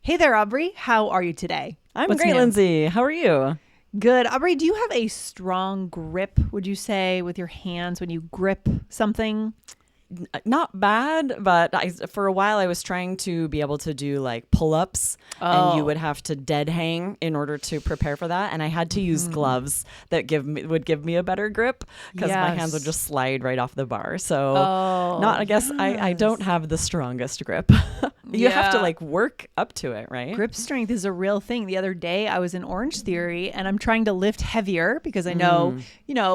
Hey there, Aubrey. How are you today? I'm What's great, new? Lindsay. How are you? Good. Aubrey, do you have a strong grip, would you say, with your hands when you grip something? Not bad, but for a while I was trying to be able to do like pull-ups, and you would have to dead hang in order to prepare for that. And I had to use gloves that would give me a better grip because my hands would Yes. just slide right off the bar. So Oh, I guess I don't yes. have the strongest grip. You have to Yeah. like work up to it, right? Grip strength is a real thing. The other day I was in Orange Theory and I'm trying to lift heavier because I know,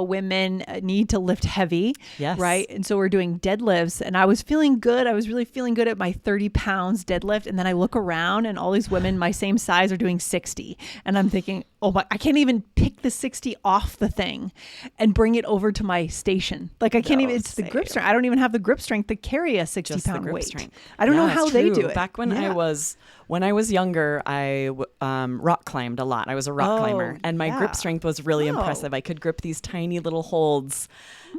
women need to lift heavy, Yes. right? And so we're doing deadlifts and I was feeling good. I was really feeling good at my 30 pounds deadlift. And then I look around and all these women my same size are doing 60. And I'm thinking, oh my, I can't even pick the 60 off the thing and bring it over to my station. Like I can't No, even, it's the grip same. strength. I don't even have the grip strength to carry a 60 Just the pound grip weight. strength. I don't know Yeah, how it's they true. do it. Back when Yeah. I was younger, I rock climbed a lot. I was a rock climber, and my grip strength was really impressive. I could grip these tiny little holds.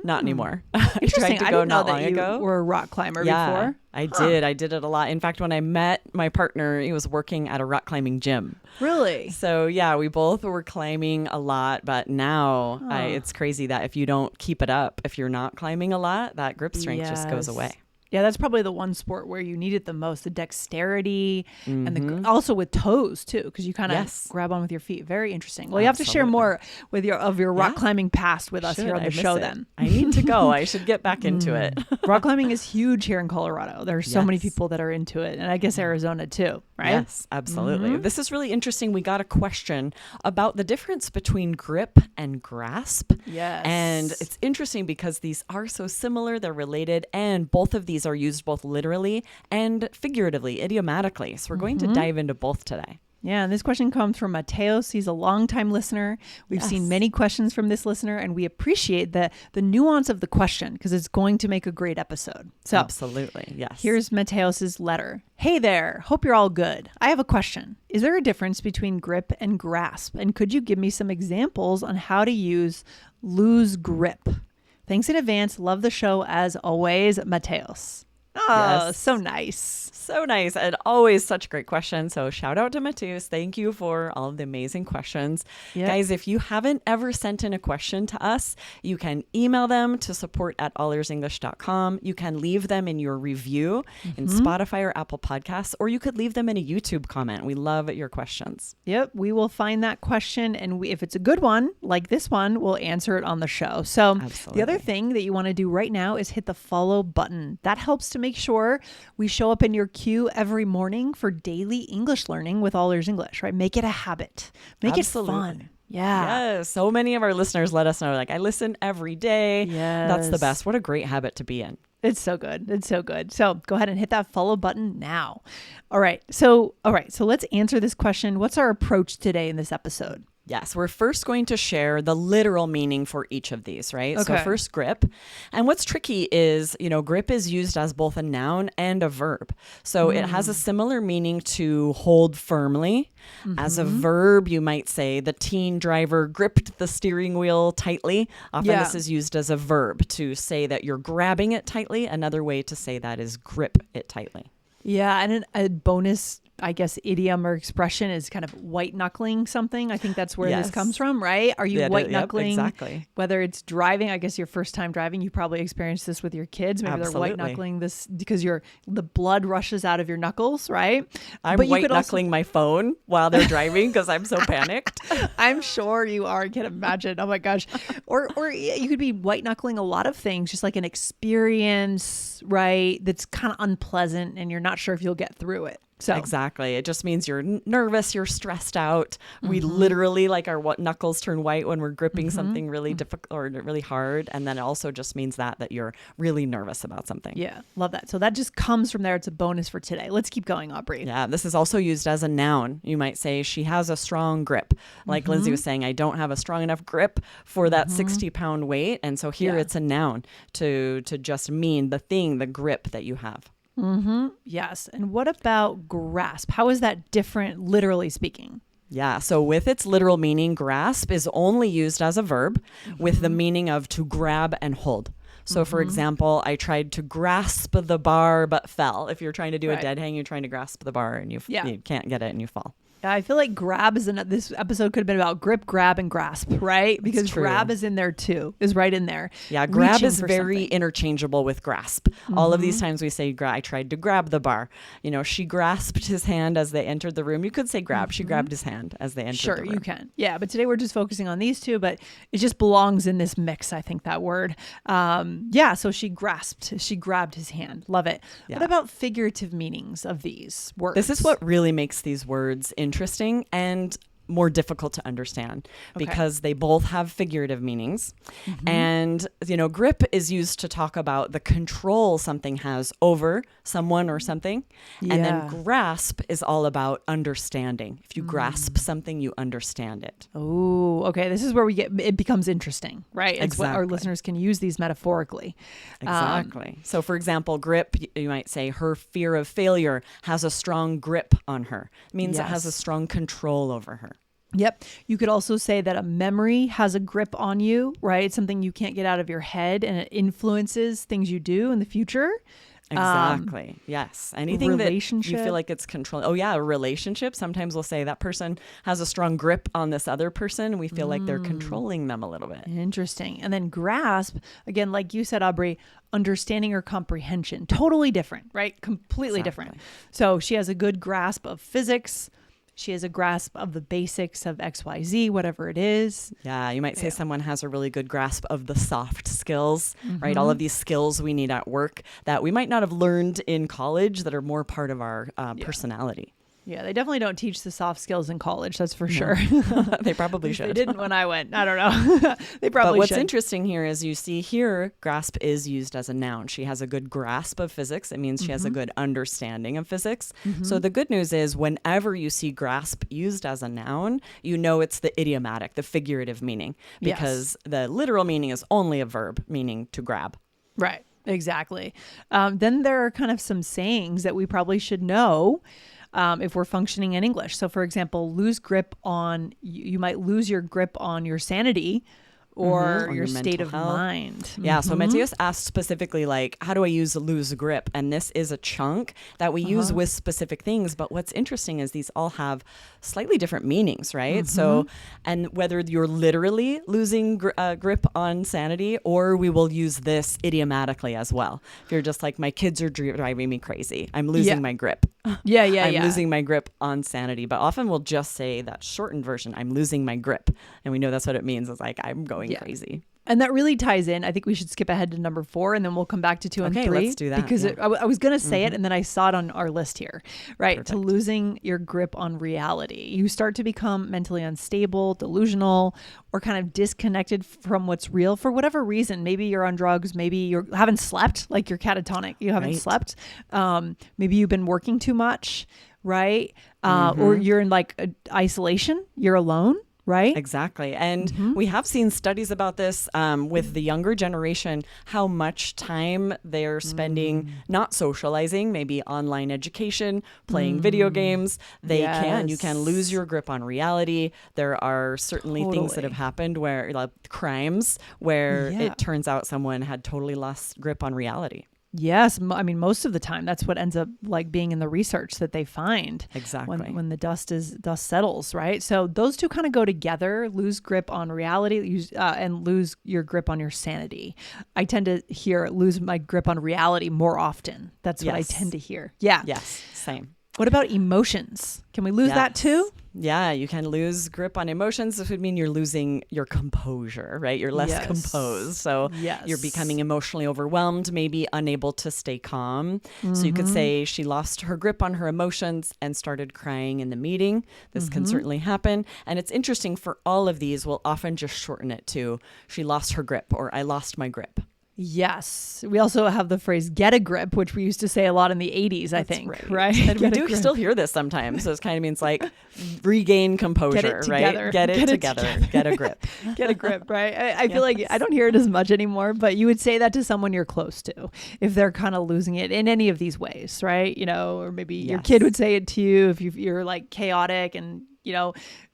Not anymore. I Interesting. tried to I go didn't know not that long you ago. were a rock climber Yeah, before. I did. I did it a lot. In fact, when I met my partner, he was working at a rock climbing gym. Really? So yeah, we both were climbing a lot, but now it's crazy that if you don't keep it up, if you're not climbing a lot, that grip strength just goes Yes. away. Yeah, that's probably the one sport where you need it the most, the dexterity and also with toes too, because you kind of Yes. grab on with your feet. Very interesting. Well, you have to share Absolutely. more with your rock Yeah. climbing past with us here on I the miss show it. then. I need to go. I should get back into it. Rock climbing is huge here in Colorado. There are so many Yes. people that are into it, and I guess Arizona too, right? Yes, absolutely. This is really interesting. We got a question about the difference between grip and grasp. Yes. And it's interesting because these are so similar, they're related, and both of these are used both literally and figuratively, idiomatically. So we're going to dive into both today. Yeah, and this question comes from Mateos. He's a longtime listener. We've seen many questions from this listener, and we appreciate the nuance of the question because it's going to make a great episode. So Absolutely, yes. here's Mateos's letter. Hey there, hope you're all good. I have a question. Is there a difference between grip and grasp? And could you give me some examples on how to use lose grip? Thanks in advance. Love the show as always, Mateos. Oh, Yes. so nice. So nice, and always such a great question. So shout out to Mateus. Thank you for all of the amazing questions. Yep. Guys, if you haven't ever sent in a question to us, you can email them to support@allearsenglish.com. You can leave them in your review in Spotify or Apple Podcasts, or you could leave them in a YouTube comment. We love your questions. Yep, we will find that question, and if it's a good one, like this one, we'll answer it on the show. So the other Absolutely. thing that you want to do right now is hit the follow button. That helps to make sure we show up in your queue every morning for daily English learning with All Ears English, right? Make it a habit. Make Absolutely. it fun. Yeah. Yes, so many of our listeners let us know, like, I listen every day. That's the Yes. best. What a great habit to be in. It's so good. It's so good. So go ahead and hit that follow button now. All right. So let's answer this question. What's our approach today in this episode? Yes, we're first going to share the literal meaning for each of these, right? So Okay. first, grip. And what's tricky is, grip is used as both a noun and a verb. So it has a similar meaning to hold firmly. As a verb, you might say the teen driver gripped the steering wheel tightly. Often Yeah. this is used as a verb to say that you're grabbing it tightly. Another way to say that is grip it tightly. Yeah, and a bonus, I guess, idiom or expression is kind of white knuckling something. I think that's where this Yes. comes from, right? Are you Yeah, white yep, knuckling? exactly. Whether it's driving, I guess your first time driving, you probably experienced this with your kids. Maybe they're white Absolutely. knuckling this because the blood rushes out of your knuckles, right? I'm But you white could also- knuckling my phone while they're driving because I'm so panicked. I'm sure you are. I can't imagine. Oh my gosh. Or you could be white knuckling a lot of things, just like an experience, right? That's kind of unpleasant and you're not sure if you'll get through it. So Exactly. It just means you're nervous, you're stressed out. We literally, like, our knuckles turn white when we're gripping something really difficult or really hard. And then it also just means that you're really nervous about something. yeah, love that. So that just comes from there. It's a bonus for today. Let's keep going, Aubrey. Yeah, this is also used as a noun. You might say she has a strong grip. Like Lindsay was saying, I don't have a strong enough grip for that 60-pound weight. And so here Yeah. it's a noun to just mean the thing, the grip that you have. Yes. And what about grasp? How is that different, literally speaking? Yeah, so with its literal meaning, grasp is only used as a verb with the meaning of to grab and hold. So for example, I tried to grasp the bar but fell. If you're trying to do a Right. dead hang, you're trying to grasp the bar and you can't get it and you fall. Yeah, I feel like grab is in this episode could have been about grip, grab, and grasp, right? Because true. grab is in there too, is right in there. Yeah, grab Reaching is for very something. interchangeable with grasp. All of these times we say, I tried to grab the bar. You know, she grasped his hand as they entered the room. You could say grab. She grabbed his hand as they entered the Sure, room. you can. Yeah, but today we're just focusing on these two, but it just belongs in this mix, I think, that word. Yeah, so she grabbed his hand. Love it. Yeah. What about figurative meanings of these words? This is what really makes these words interesting and more difficult to understand because they both have figurative meanings. And, you know, grip is used to talk about the control something has over someone or something. And then grasp is all about understanding. If you grasp something, you understand it. Oh, okay. This is where it becomes interesting, right? It's what our Exactly. listeners can use these metaphorically. Exactly. So, for example, grip, you might say her fear of failure has a strong grip on her. It means it has a strong control over her. Yep. You could also say that a memory has a grip on you, right? It's something you can't get out of your head and it influences things you do in the future. Exactly. Yes. Anything that you relationship. feel like it's controlling. Oh, yeah. A relationship. Sometimes we'll say that person has a strong grip on this other person. And we feel like they're controlling them a little bit. Interesting. And then grasp, again, like you said, Aubrey, understanding or comprehension. Totally different, right? Completely different. So she has a good grasp of physics. She has a grasp of the basics of XYZ, whatever it is. Yeah, you might say someone has a really good grasp of the soft skills, right? All of these skills we need at work that we might not have learned in college that are more part of our personality. Yeah, they definitely don't teach the soft skills in college, that's for sure. They probably They should. didn't when I went. I don't know. They probably But what's should. interesting here is you see here, grasp is used as a noun. She has a good grasp of physics. It means she has a good understanding of physics. So the good news is whenever you see grasp used as a noun, you know it's the idiomatic, the figurative meaning, because the literal meaning is only a verb, meaning to grab. Right, exactly. Then there are kind of some sayings that we probably should know if we're functioning in English. So for example, lose grip on, you might lose your grip on your sanity or your state mental of health. mind. Yeah, so Matthias asked specifically, like, how do I use lose grip? And this is a chunk that we use with specific things. But what's interesting is these all have slightly different meanings, right? So, and whether you're literally losing grip on sanity, or we will use this idiomatically as well. If you're just like, my kids are driving me crazy, I'm losing my grip. I'm losing my grip on sanity. But often we'll just say that shortened version, I'm losing my grip. And we know that's what it means. It's like, I'm going crazy. And that really ties in. I think we should skip ahead to number 4 and then we'll come back to 2 and 3. Okay, let's do that. Because I was going to say it and then I saw it on our list here, right? Perfect. To losing your grip on reality. You start to become mentally unstable, delusional, or kind of disconnected from what's real for whatever reason. Maybe you're on drugs. Maybe you haven't slept, like you're catatonic. You haven't slept. Maybe you've been working too much, right? Or you're in like isolation. You're alone. Right? Exactly. And we have seen studies about this with the younger generation, how much time they're spending not socializing, maybe online education, playing video games. You can lose your grip on reality. There are certainly things that have happened where, like crimes, where it turns out someone had totally lost grip on reality. Yes. I mean, most of the time that's what ends up like being in the research that they find. Exactly. When the dust settles, right? So those two kind of go together, lose grip on reality and lose your grip on your sanity. I tend to hear lose my grip on reality more often. That's what I tend to hear. Yeah. Yes. Same. What about emotions? Can we lose that too? Yeah, you can lose grip on emotions. This would mean you're losing your composure, right? You're less composed. So you're becoming emotionally overwhelmed, maybe unable to stay calm. So you could say she lost her grip on her emotions and started crying in the meeting. This can certainly happen. And it's interesting, for all of these, we'll often just shorten it to she lost her grip or I lost my grip. Yes. We also have the phrase get a grip, which we used to say a lot in the 80s, I think. Right? And we do still hear this sometimes. So it kind of means like regain composure, right? Get it together. Get a grip. Get a grip, right? I feel like I don't hear it as much anymore, but you would say that to someone you're close to if they're kind of losing it in any of these ways, right? You know, or maybe your kid would say it to you if you're like chaotic and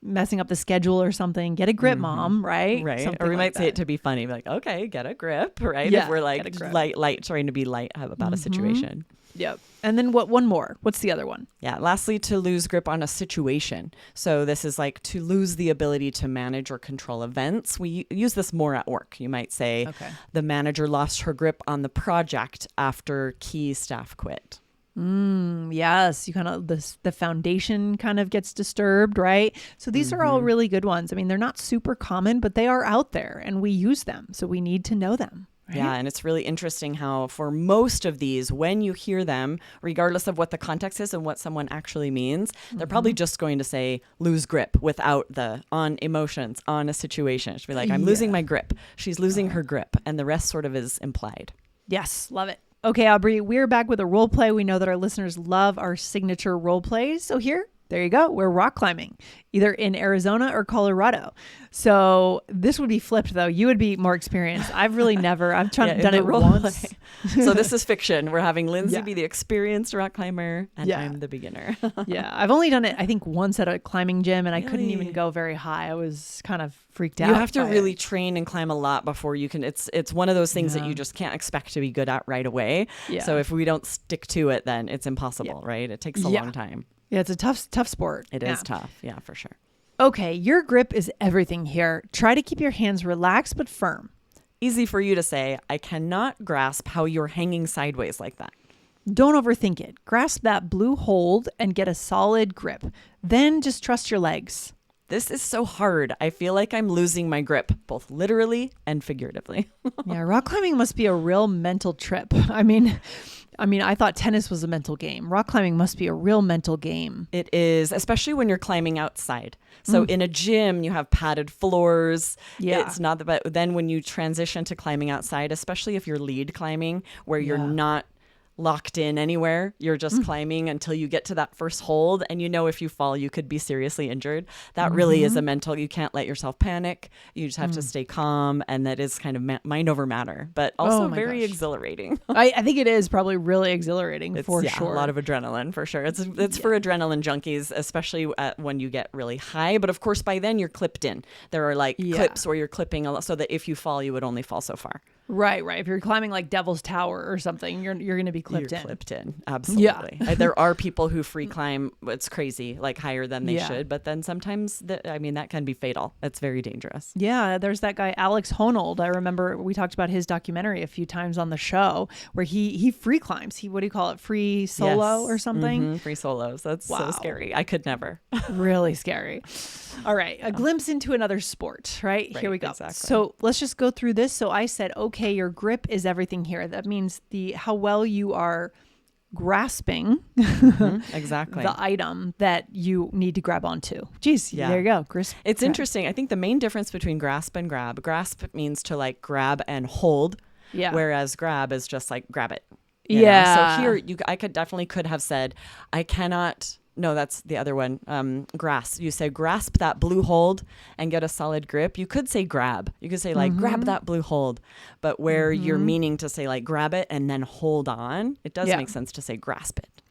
messing up the schedule or something. Get a grip, mom, right? Right. Something Or we like might say it to be funny, like, okay, get a grip, right? Yeah, if we're get a like grip. light, trying to be light about a situation. Yep. And then one more? What's the other one? Yeah. Lastly, to lose grip on a situation. So this is like to lose the ability to manage or control events. We use this more at work. You might say the manager lost her grip on the project after key staff quit. Yes, you kind of the foundation kind of gets disturbed, right? So these are all really good ones. I mean, they're not super common, but they are out there and we use them. So we need to know them. Right? Yeah, and it's really interesting how for most of these, when you hear them, regardless of what the context is and what someone actually means, they're probably just going to say lose grip without the on emotions, on a situation. She'll be like, I'm losing my grip. She's losing her grip. And the rest sort of is implied. Yes, love it. Okay, Aubrey, we're back with a role play. We know that our listeners love our signature role plays. So there you go. We're rock climbing, either in Arizona or Colorado. So this would be flipped, though. You would be more experienced. I've really never. I've done it once. So this is fiction. We're having Lindsay be the experienced rock climber, and I'm the beginner. Yeah, I've only done it, I think, once at a climbing gym, and I couldn't even go very high. I was kind of freaked out. You have to really train and climb a lot before you can. It's one of those things that you just can't expect to be good at right away. Yeah. So if we don't stick to it, then it's impossible, right? It takes a long time. Yeah, it's a tough sport. It is tough. Yeah, for sure. Okay, your grip is everything here. Try to keep your hands relaxed but firm. Easy for you to say, I cannot grasp how you're hanging sideways like that. Don't overthink it. Grasp that blue hold and get a solid grip. Then just trust your legs. This is so hard. I feel like I'm losing my grip, both literally and figuratively. Yeah, rock climbing must be a real mental trip. I mean, I thought tennis was a mental game. Rock climbing must be a real mental game. It is, especially when you're climbing outside. So in a gym, you have padded floors. Yeah. It's not but then when you transition to climbing outside, especially if you're lead climbing, where you're not locked in anywhere, you're just climbing until you get to that first hold, and if you fall you could be seriously injured. That really is a mental, you can't let yourself panic, you just have to stay calm, and that is kind of mind over matter, but also very exhilarating. I think it is probably really exhilarating. It's, for a sure. lot of adrenaline for sure. It's for adrenaline junkies, especially when you get really high, but of course by then you're clipped in. There are clips where you're clipping a lot, so that if you fall you would only fall so far. Right. If you're climbing like Devil's Tower or something, you're going to be clipped in. Clipped in. Absolutely. Yeah. There are people who free climb. It's crazy, like higher than they should. But then sometimes, that can be fatal. It's very dangerous. Yeah. There's that guy, Alex Honnold. I remember we talked about his documentary a few times on the show where he free climbs. What do you call it? Free solo or something? Free solos. That's so scary. I could never. Really scary. All right. A glimpse into another sport, right? Here we go. Exactly. So let's just go through this. So I said, okay, your grip is everything here. That means how well you are grasping exactly the item that you need to grab onto. Geez, there you go. It's interesting. I think the main difference between grasp and grasp means to grab and hold, whereas grab is just grab it. You know? So here I could have said, I cannot. No, that's the other one. Grasp. You say grasp that blue hold and get a solid grip. You could say grab. You could say grab that blue hold. But where you're meaning to say grab it and then hold on, it does make sense to say grasp it.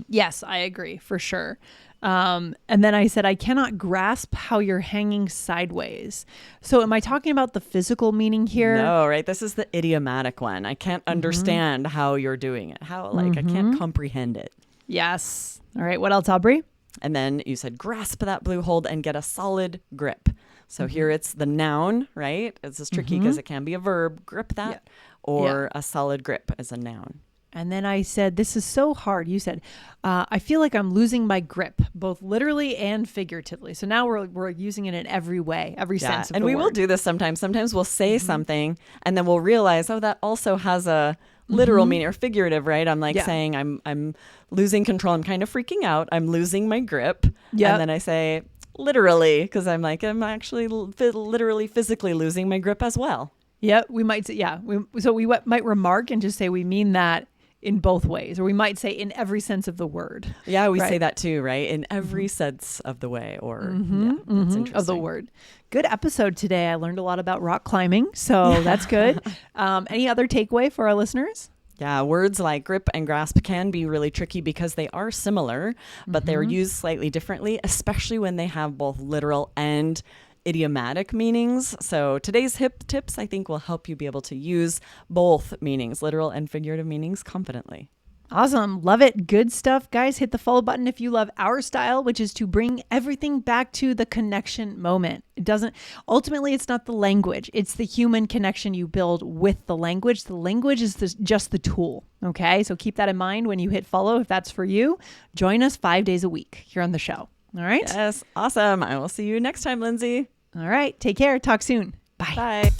Yes, I agree for sure. And then I said, I cannot grasp how you're hanging sideways. So am I talking about the physical meaning here? No, right? This is the idiomatic one. I can't understand how you're doing it. How, I can't comprehend it. Yes. All right. What else, Aubrey? And then you said grasp that blue hold and get a solid grip. So here it's the noun, right? It's just tricky because it can be a verb, grip that, or a solid grip as a noun. And then I said, this is so hard. You said, I feel like I'm losing my grip, both literally and figuratively. So now we're using it in every way, every sense of the word. And we will do this sometimes. Sometimes we'll say something and then we'll realize, that also has a literal meaning or figurative, right? I'm saying I'm losing control. I'm kind of freaking out. I'm losing my grip. Yeah. And then I say literally, because I'm actually literally physically losing my grip as well. Yeah. We might say, we might remark and just say we mean that in both ways, or we might say in every sense of the word. Yeah, we say that too, right? In every sense of the way, or that's interesting. Of the word. Good episode today. I learned a lot about rock climbing, so that's good. Any other takeaway for our listeners? Yeah, words like grip and grasp can be really tricky because they are similar, but they're used slightly differently, especially when they have both literal and idiomatic meanings. So today's hip tips, I think, will help you be able to use both meanings, literal and figurative meanings, confidently. Awesome. Love it. Good stuff. Guys, hit the follow button if you love our style, which is to bring everything back to the connection moment. Ultimately, it's not the language. It's the human connection you build with the language. The language is just the tool. Okay. So keep that in mind when you hit follow. If that's for you, join us 5 days a week here on the show. All right. Yes. Awesome. I will see you next time, Lindsay. All right. Take care. Talk soon. Bye. Bye.